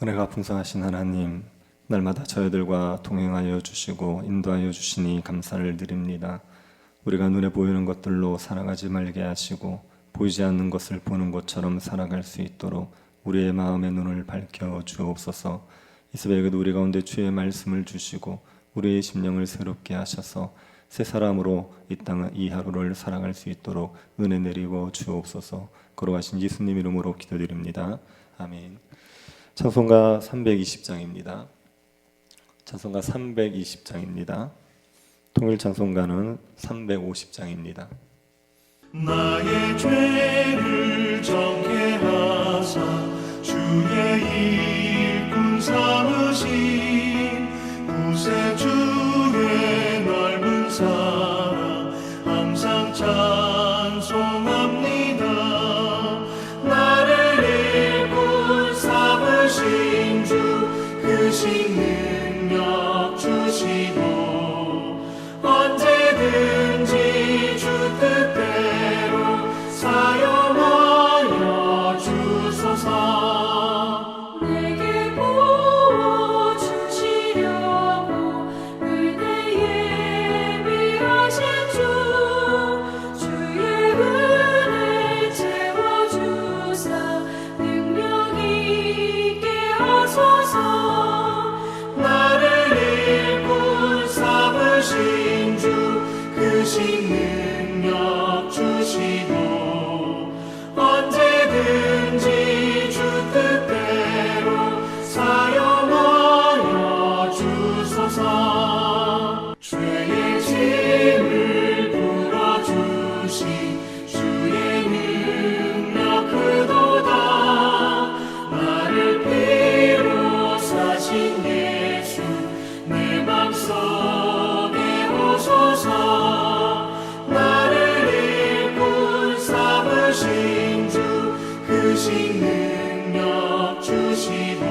은혜가 풍성하신 하나님, 날마다 저희들과 동행하여 주시고 인도하여 주시니 감사를 드립니다. 우리가 눈에 보이는 것들로 살아가지 말게 하시고 보이지 않는 것을 보는 것처럼 살아갈 수 있도록 우리의 마음의 눈을 밝혀 주옵소서. 이 새벽에도 우리 가운데 주의 말씀을 주시고 우리의 심령을 새롭게 하셔서 새 사람으로 이 땅 이 하루를 살아갈 수 있도록 은혜 내리고 주옵소서. 걸어가신 예수님 이름으로 기도드립니다. 아멘. 찬송가 320장입니다. 찬송가 320장입니다. 통일 찬송가는 350장입니다. 나의 죄를 정케 하사 주의 일꾼 삼으신 구세주의 넓은 사랑 항상 찬송합니다. 나를 일꾼 삼으신 주 크신 능력 주시고 언제든지 주 뜻대로 사용하여 주소서. 내게 부어주시려고 은혜에 미하신 주 주의 은혜 채워주사 능력 있게 하소서. 나를 일꾼 삼으신 주 크신 능력 주시고 언제든지 주 뜻대로 사용하여 주소서. 죄의 짐을 풀어주신 주의 능력 크도다. 나를 피로 사신 예수 내 맘속에 오소서. 나를 일꾼 삼으신 주 크신 능력 주시고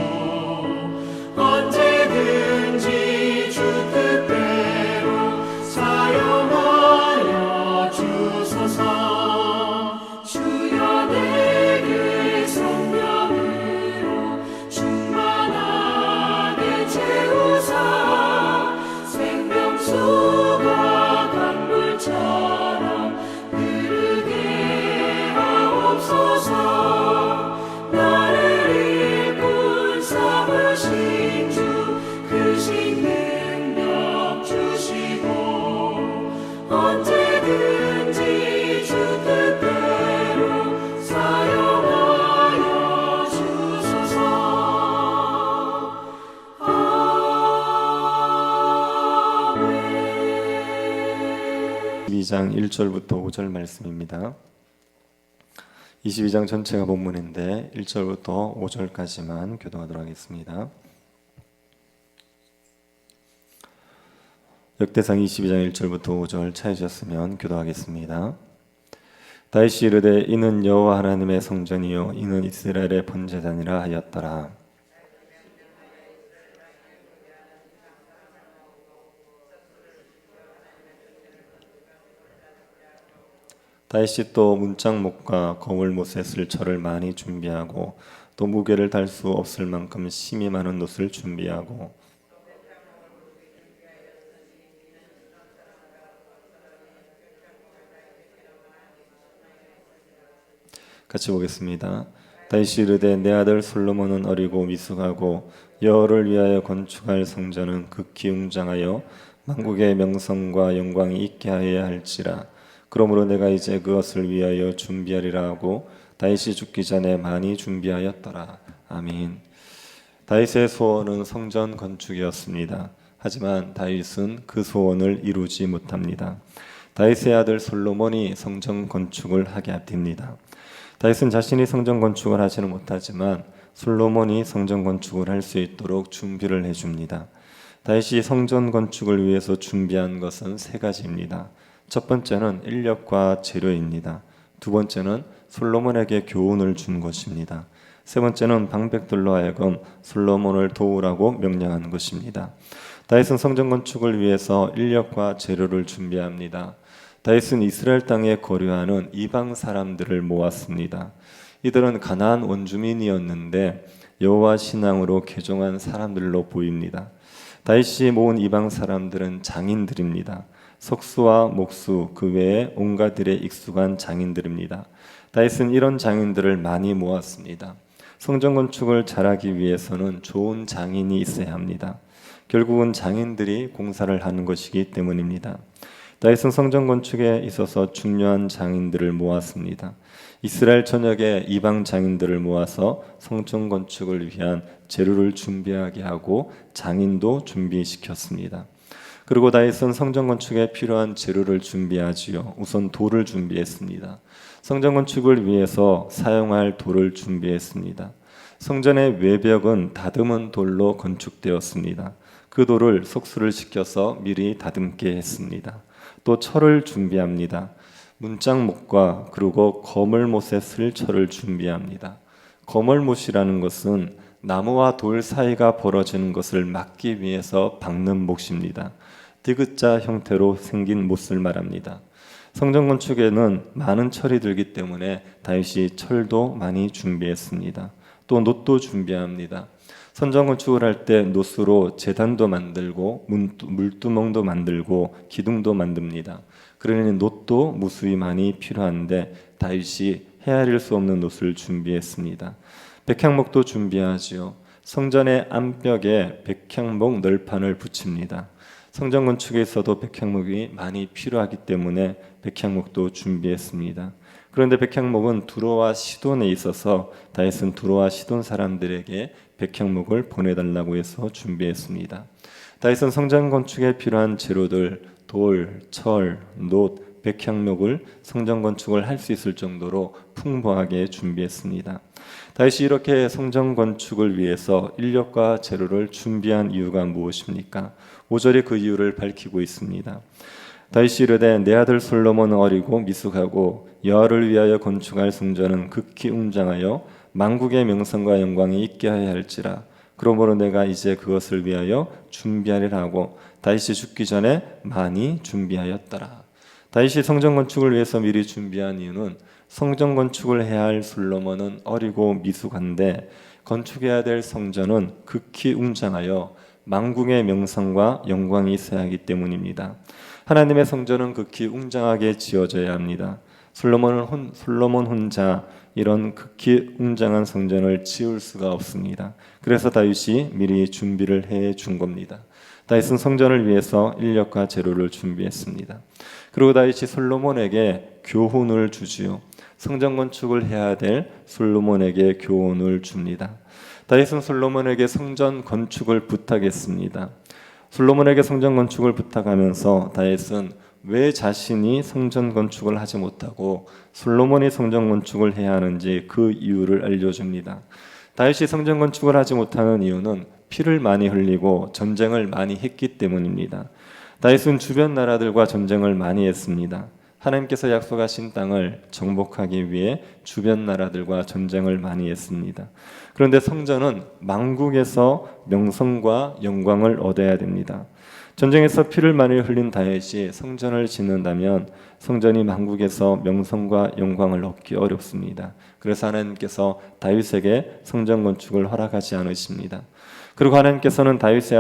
언제든지 주 뜻대로 사용하여 주소서. 주여 내게 성령으로 충만하게 채우사 생명수가 강물처럼 흐르게 하옵소서. 나를 일꾼 삼으신 주 크신 능력 주시고 언제든지 주 뜻대로 사용하여 주소서. 아멘. 22장 1절부터 5절 말씀입니다. 22장 전체가 본문인데 1절부터 5절까지만 교도하도록 하겠습니다. 역대상 22장 1절부터 5절 찾으셨으면 교도하겠습니다. 다윗이 이르되 이는 여호와 하나님의 성전이요 이는 이스라엘의 번제단이라 하였더라. 다윗이 또 문짝목과 거울못에 쓸 철을 많이 준비하고 또 무게를 달 수 없을 만큼 심이 많은 놋을 준비하고 같이 보겠습니다. 다윗이 이르되 내 아들 솔로몬은 어리고 미숙하고 여호와를 위하여 건축할 성전은 극히 웅장하여 만국의 명성과 영광이 있게 하여야 할지라. 그러므로 내가 이제 그것을 위하여 준비하리라 하고 다윗이 죽기 전에 많이 준비하였더라. 아멘. 다윗의 소원은 성전 건축이었습니다. 하지만 다윗은 그 소원을 이루지 못합니다. 다윗의 아들 솔로몬이 성전 건축을 하게 됩니다. 다윗은 자신이 성전 건축을 하지는 못하지만 솔로몬이 성전 건축을 할 수 있도록 준비를 해줍니다. 다윗이 성전 건축을 위해서 준비한 것은 세 가지입니다. 첫 번째는 인력과 재료입니다. 두 번째는 솔로몬에게 교훈을 준 것입니다. 세 번째는 방백들로 하여금 솔로몬을 도우라고 명령한 것입니다. 다윗은 성전 건축을 위해서 인력과 재료를 준비합니다. 다윗은 이스라엘 땅에 거류하는 이방 사람들을 모았습니다. 이들은 가나안 원주민이었는데 여호와 신앙으로 개종한 사람들로 보입니다. 다윗이 모은 이방 사람들은 장인들입니다. 석수와 목수 그 외에 온갖 일에 익숙한 장인들입니다. 다윗은 이런 장인들을 많이 모았습니다. 성전 건축을 잘하기 위해서는 좋은 장인이 있어야 합니다. 결국은 장인들이 공사를 하는 것이기 때문입니다. 다윗은 성전 건축에 있어서 중요한 장인들을 모았습니다. 이스라엘 전역에 이방 장인들을 모아서 성전 건축을 위한 재료를 준비하게 하고 장인도 준비시켰습니다. 그리고 다윗은 성전 건축에 필요한 재료를 준비하지요. 우선 돌을 준비했습니다. 성전 건축을 위해서 사용할 돌을 준비했습니다. 성전의 외벽은 다듬은 돌로 건축되었습니다. 그 돌을 속수를 시켜서 미리 다듬게 했습니다. 또 철을 준비합니다. 문짝목과 그리고 거물못에 쓸 철을 준비합니다. 거물못이라는 것은 나무와 돌 사이가 벌어지는 것을 막기 위해서 박는 몫입니다. 디귿자 형태로 생긴 못을 말합니다. 성전 건축에는 많은 철이 들기 때문에 다윗이 철도 많이 준비했습니다. 또 놋도 준비합니다. 성전 건축을 할 때 놋으로 제단도 만들고 물두멍도 만들고 기둥도 만듭니다. 그러니 놋도 무수히 많이 필요한데 다윗이 헤아릴 수 없는 놋을 준비했습니다. 백향목도 준비하지요. 성전의 안벽에 백향목 널판을 붙입니다. 성전 건축에 있어도 백향목이 많이 필요하기 때문에 백향목도 준비했습니다. 그런데 백향목은 두로와 시돈에 있어서 다윗은 두로와 시돈 사람들에게 백향목을 보내달라고 해서 준비했습니다. 다윗은 성전 건축에 필요한 재료들 돌, 철, 놋, 백향목을 성전 건축을 할 수 있을 정도로 풍부하게 준비했습니다. 다윗이 이렇게 성전 건축을 위해서 인력과 재료를 준비한 이유가 무엇입니까? 5절이 그 이유를 밝히고 있습니다. 다윗이 이르되 내 아들 솔로몬은 어리고 미숙하고 여호와를 위하여 건축할 성전은 극히 웅장하여 만국의 명성과 영광이 있게 하여야 할지라. 그러므로 내가 이제 그것을 위하여 준비하리라 하고 다윗이 죽기 전에 많이 준비하였더라. 다윗이 성전 건축을 위해서 미리 준비한 이유는 성전 건축을 해야 할 솔로몬은 어리고 미숙한데 건축해야 될 성전은 극히 웅장하여 만국의 명성과 영광이 있어야 하기 때문입니다. 하나님의 성전은 극히 웅장하게 지어져야 합니다. 솔로몬 혼자 이런 극히 웅장한 성전을 지을 수가 없습니다. 그래서 다윗이 미리 준비를 해 준 겁니다. 다윗은 성전을 위해서 인력과 재료를 준비했습니다. 그리고 다윗이 솔로몬에게 교훈을 주지요. 성전 건축을 해야 될 솔로몬에게 교훈을 줍니다. 다윗은 솔로몬에게 성전 건축을 부탁했습니다. 솔로몬에게 성전 건축을 부탁하면서 다윗은 왜 자신이 성전 건축을 하지 못하고 솔로몬이 성전 건축을 해야 하는지 그 이유를 알려줍니다. 다윗이 성전 건축을 하지 못하는 이유는 피를 많이 흘리고 전쟁을 많이 했기 때문입니다. 다윗은 주변 나라들과 전쟁을 많이 했습니다. 하나님께서 약속하신 땅을 정복하기 위해 주변 나라들과 전쟁을 많이 했습니다. 그런데 성전은 만국에서 명성과 영광을 얻어야 됩니다. 전쟁에서 피를 많이 흘린 다윗이 성전을 짓는다면 성전이 만국에서 명성과 영광을 얻기 어렵습니다. 그래서 하나님께서 다윗에게 성전 건축을 허락하지 않으십니다. 그리고 하나님께서는 다윗의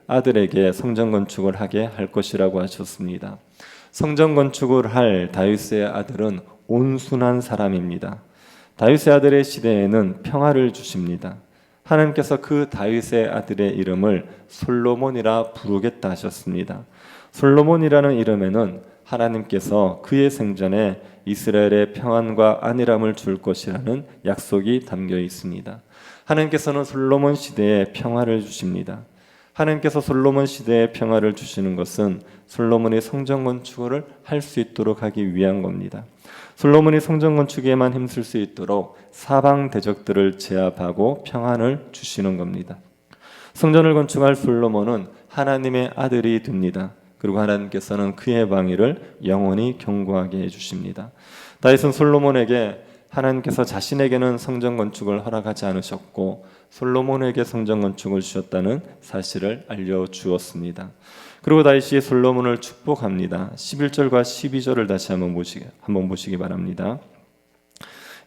아들에게 성전 건축을 하게 할 것이라고 하셨습니다. 성전 건축을 할 다윗의 아들은 온순한 사람입니다. 다윗의 아들의 시대에는 평화를 주십니다. 하나님께서 그 다윗의 아들의 이름을 솔로몬이라 부르겠다 하셨습니다. 솔로몬이라는 이름에는 하나님께서 그의 생전에 이스라엘의 평안과 안일함을 줄 것이라는 약속이 담겨 있습니다. 하나님께서는 솔로몬 시대에 평화를 주십니다. 하나님께서 솔로몬 시대에 평화를 주시는 것은 솔로몬이 성전 건축을 할 수 있도록 하기 위한 겁니다. 솔로몬이 성전 건축에만 힘쓸 수 있도록 사방 대적들을 제압하고 평안을 주시는 겁니다. 성전을 건축할 솔로몬은 하나님의 아들이 됩니다. 그리고 하나님께서는 그의 방위를 영원히 견고하게 해주십니다. 다윗은 솔로몬에게 하나님께서 자신에게는 성전 건축을 허락하지 않으셨고 솔로몬에게 성전 건축을 주셨다는 사실을 알려주었습니다. 그리고 다윗이 솔로몬을 축복합니다. 11절과 12절을 다시 한번 보시기 바랍니다.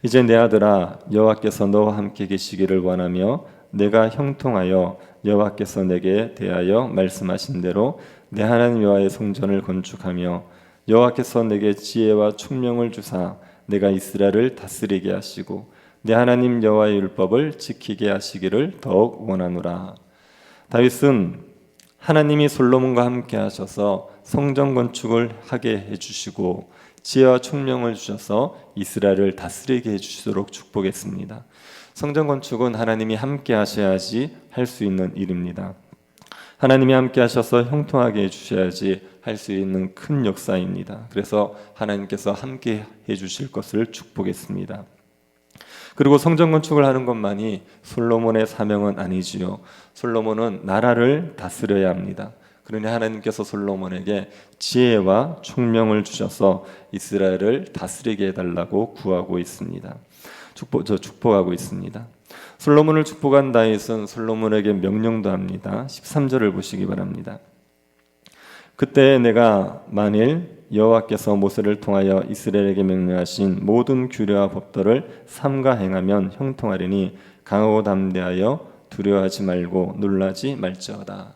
이제 내 아들아, 여호와께서 너와 함께 계시기를 원하며 내가 형통하여 여호와께서 내게 대하여 말씀하신 대로 내 하나님 여호와의 성전을 건축하며 여호와께서 내게 지혜와 총명을 주사 내가 이스라엘을 다스리게 하시고 내 하나님 여호와의 율법을 지키게 하시기를 더욱 원하노라. 다윗은 하나님이 솔로몬과 함께 하셔서 성전 건축을 하게 해주시고 지혜와 총명을 주셔서 이스라엘을 다스리게 해주시도록 축복했습니다. 성전 건축은 하나님이 함께 하셔야지 할 수 있는 일입니다. 하나님이 함께 하셔서 형통하게 해주셔야지 할 수 있는 큰 역사입니다. 그래서 하나님께서 함께 해주실 것을 축복했습니다. 그리고 성전 건축을 하는 것만이 솔로몬의 사명은 아니지요. 솔로몬은 나라를 다스려야 합니다. 그러니 하나님께서 솔로몬에게 지혜와 총명을 주셔서 이스라엘을 다스리게 해달라고 구하고 있습니다. 축복하고 있습니다. 솔로몬을 축복한 다윗은 솔로몬에게 명령도 합니다. 13절을 보시기 바랍니다. 그때 내가 만일 여호와께서 모세를 통하여 이스라엘에게 명령하신 모든 규례와 법도를 삼가 행하면 형통하리니 강하고 담대하여 두려워하지 말고 놀라지 말지어다.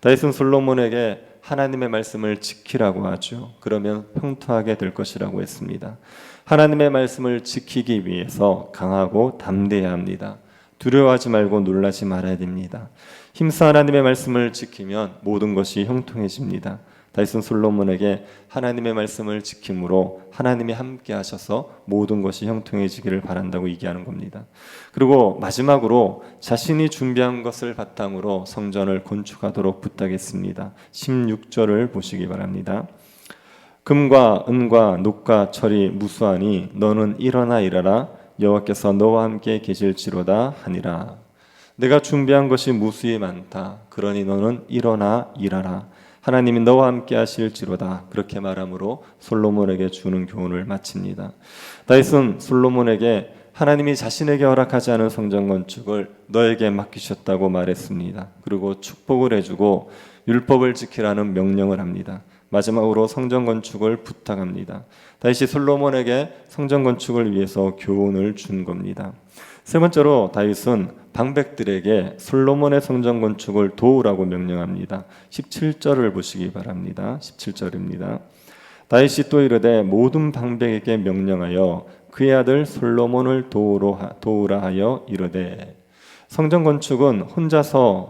다윗은 솔로몬에게 하나님의 말씀을 지키라고 하죠. 그러면 형통하게 될 것이라고 했습니다. 하나님의 말씀을 지키기 위해서 강하고 담대해야 합니다. 두려워하지 말고 놀라지 말아야 됩니다. 힘써 하나님의 말씀을 지키면 모든 것이 형통해집니다. 다윗은 솔로몬에게 하나님의 말씀을 지킴으로 하나님이 함께 하셔서 모든 것이 형통해지기를 바란다고 얘기하는 겁니다. 그리고 마지막으로 자신이 준비한 것을 바탕으로 성전을 건축하도록 부탁했습니다. 16절을 보시기 바랍니다. 금과 은과 녹과 철이 무수하니 너는 일어나 일하라. 여호와께서 너와 함께 계실지로다 하니라. 내가 준비한 것이 무수히 많다. 그러니 너는 일어나 일하라. 하나님이 너와 함께 하실지로다. 그렇게 말함으로 솔로몬에게 주는 교훈을 마칩니다. 다윗은 솔로몬에게 하나님이 자신에게 허락하지 않은 성전 건축을 너에게 맡기셨다고 말했습니다. 그리고 축복을 해주고 율법을 지키라는 명령을 합니다. 마지막으로 성전 건축을 부탁합니다. 다윗이 솔로몬에게 성전 건축을 위해서 교훈을 준 겁니다. 세 번째로 다윗은 방백들에게 솔로몬의 성전 건축을 도우라고 명령합니다. 17절을 보시기 바랍니다. 17절입니다. 다윗이 또 이르되 모든 방백에게 명령하여 그의 아들 솔로몬을 도우라 하여 이르되. 성전 건축은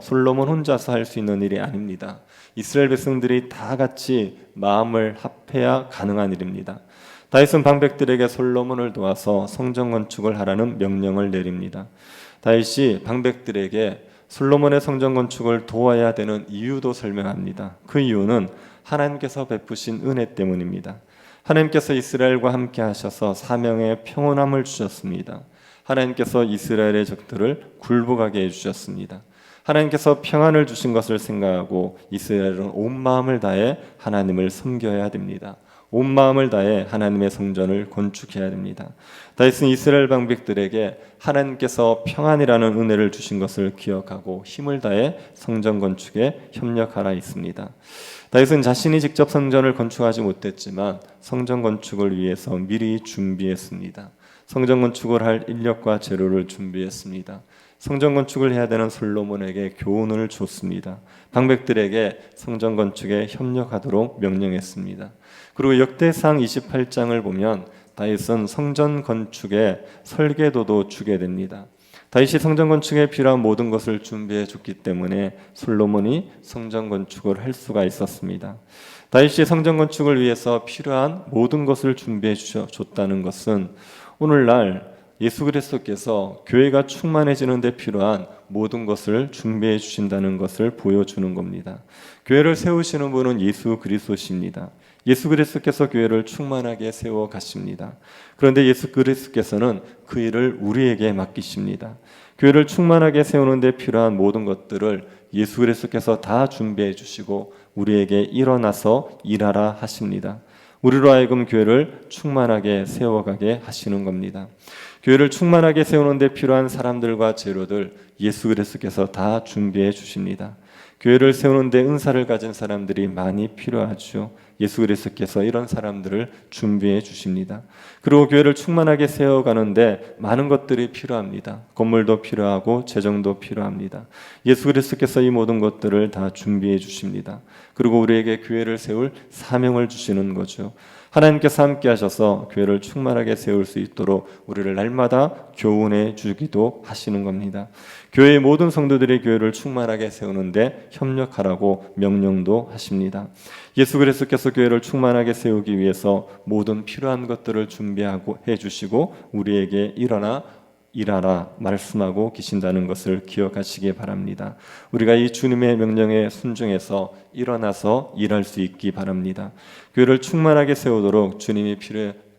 솔로몬 혼자서 할 수 있는 일이 아닙니다. 이스라엘 백성들이 다 같이 마음을 합해야 가능한 일입니다. 다윗은 방백들에게 솔로몬을 도와서 성전 건축을 하라는 명령을 내립니다. 다윗이 방백들에게 솔로몬의 성전 건축을 도와야 되는 이유도 설명합니다. 그 이유는 하나님께서 베푸신 은혜 때문입니다. 하나님께서 이스라엘과 함께 하셔서 사명의 평온함을 주셨습니다. 하나님께서 이스라엘의 적들을 굴복하게 해주셨습니다. 하나님께서 평안을 주신 것을 생각하고 이스라엘은 온 마음을 다해 하나님을 섬겨야 됩니다. 온 마음을 다해 하나님의 성전을 건축해야 됩니다. 다윗은 이스라엘 방백들에게 하나님께서 평안이라는 은혜를 주신 것을 기억하고 힘을 다해 성전 건축에 협력하라 했습니다. 다윗은 자신이 직접 성전을 건축하지 못했지만 성전 건축을 위해서 미리 준비했습니다. 성전 건축을 할 인력과 재료를 준비했습니다. 성전 건축을 해야 되는 솔로몬에게 교훈을 줬습니다. 방백들에게 성전 건축에 협력하도록 명령했습니다. 그리고 역대상 28장을 보면 다윗은 성전 건축에 설계도도 주게 됩니다. 다윗이 성전 건축에 필요한 모든 것을 준비해 줬기 때문에 솔로몬이 성전 건축을 할 수가 있었습니다. 다윗이 성전 건축을 위해서 필요한 모든 것을 준비해 줬다는 것은 오늘날 예수 그리스도께서 교회가 충만해지는 데 필요한 모든 것을 준비해 주신다는 것을 보여주는 겁니다. 교회를 세우시는 분은 예수 그리스도십니다. 예수 그리스도께서 교회를 충만하게 세워 가십니다. 그런데 예수 그리스도께서는 그 일을 우리에게 맡기십니다. 교회를 충만하게 세우는 데 필요한 모든 것들을 예수 그리스도께서 다 준비해 주시고 우리에게 일어나서 일하라 하십니다. 우리로 하여금 교회를 충만하게 세워가게 하시는 겁니다. 교회를 충만하게 세우는 데 필요한 사람들과 재료들 예수 그리스도께서 다 준비해 주십니다. 교회를 세우는 데 은사를 가진 사람들이 많이 필요하죠. 예수 그리스도께서 이런 사람들을 준비해 주십니다. 그리고 교회를 충만하게 세워가는데 많은 것들이 필요합니다. 건물도 필요하고 재정도 필요합니다. 예수 그리스도께서 이 모든 것들을 다 준비해 주십니다. 그리고 우리에게 교회를 세울 사명을 주시는 거죠. 하나님께서 함께 하셔서 교회를 충만하게 세울 수 있도록 우리를 날마다 교훈해 주기도 하시는 겁니다. 교회의 모든 성도들이 교회를 충만하게 세우는데 협력하라고 명령도 하십니다. 예수 그리스도께서 교회를 충만하게 세우기 위해서 모든 필요한 것들을 준비하고 해주시고 우리에게 일하라 말씀하고 계신다는 것을 기억하시기 바랍니다. 우리가 이 주님의 명령에 순종해서 일어나서 일할 수 있기 바랍니다. 교회를 충만하게 세우도록 주님이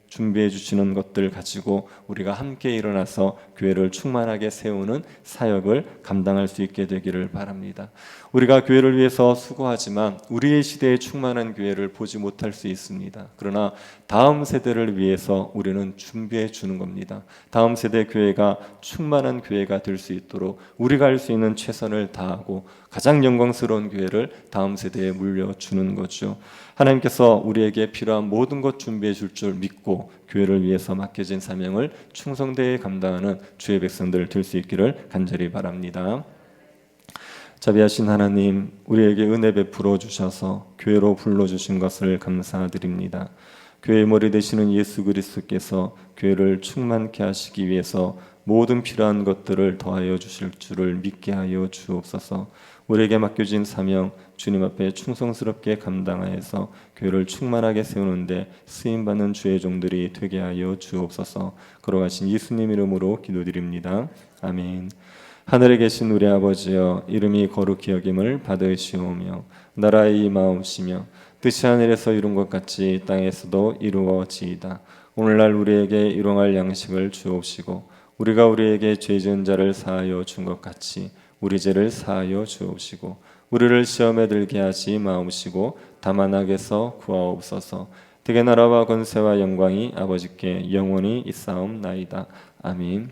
준비해 주시는 것들 가지고 우리가 함께 일어나서 교회를 충만하게 세우는 사역을 감당할 수 있게 되기를 바랍니다. 우리가 교회를 위해서 수고하지만 우리의 시대에 충만한 교회를 보지 못할 수 있습니다. 그러나 다음 세대를 위해서 우리는 준비해 주는 겁니다. 다음 세대 교회가 충만한 교회가 될 수 있도록 우리가 할 수 있는 최선을 다하고 가장 영광스러운 교회를 다음 세대에 물려주는 거죠. 하나님께서 우리에게 필요한 모든 것 준비해 줄 줄 믿고 교회를 위해서 맡겨진 사명을 충성되이 감당하는 주의 백성들 될 수 있기를 간절히 바랍니다. 자비하신 하나님, 우리에게 은혜 베풀어 주셔서 교회로 불러주신 것을 감사드립니다. 교회의 머리 되시는 예수 그리스도께서 교회를 충만케 하시기 위해서 모든 필요한 것들을 더하여 주실 줄을 믿게 하여 주옵소서. 우리에게 맡겨진 사명 주님 앞에 충성스럽게 감당하여서 교회를 충만하게 세우는데 쓰임받는 주의 종들이 되게 하여 주옵소서. 걸어가신 예수님 이름으로 기도드립니다. 아멘. 하늘에 계신 우리 아버지여, 이름이 거룩히 여김을 받으시오며 나라의 임하옵시며 뜻이 하늘에서 이룬 것 같이 땅에서도 이루어지이다. 오늘날 우리에게 일용할 양식을 주옵시고 우리가 우리에게 죄 지은 자를 사하여 준 것 같이 우리 죄를 사하여 주옵시고 우리를 시험에 들게 하지 마옵시고 다만 악에서 구하옵소서. 대개 나라와 권세와 영광이 아버지께 영원히 있사옵나이다. 아멘.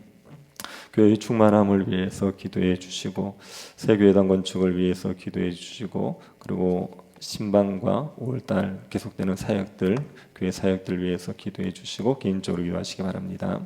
교회의 충만함을 위해서 기도해 주시고 새 교회당 건축을 위해서 기도해 주시고 그리고 신방과 5월달 계속되는 사역들, 교회 사역들 위해서 기도해 주시고 개인적으로 기도하시기 바랍니다.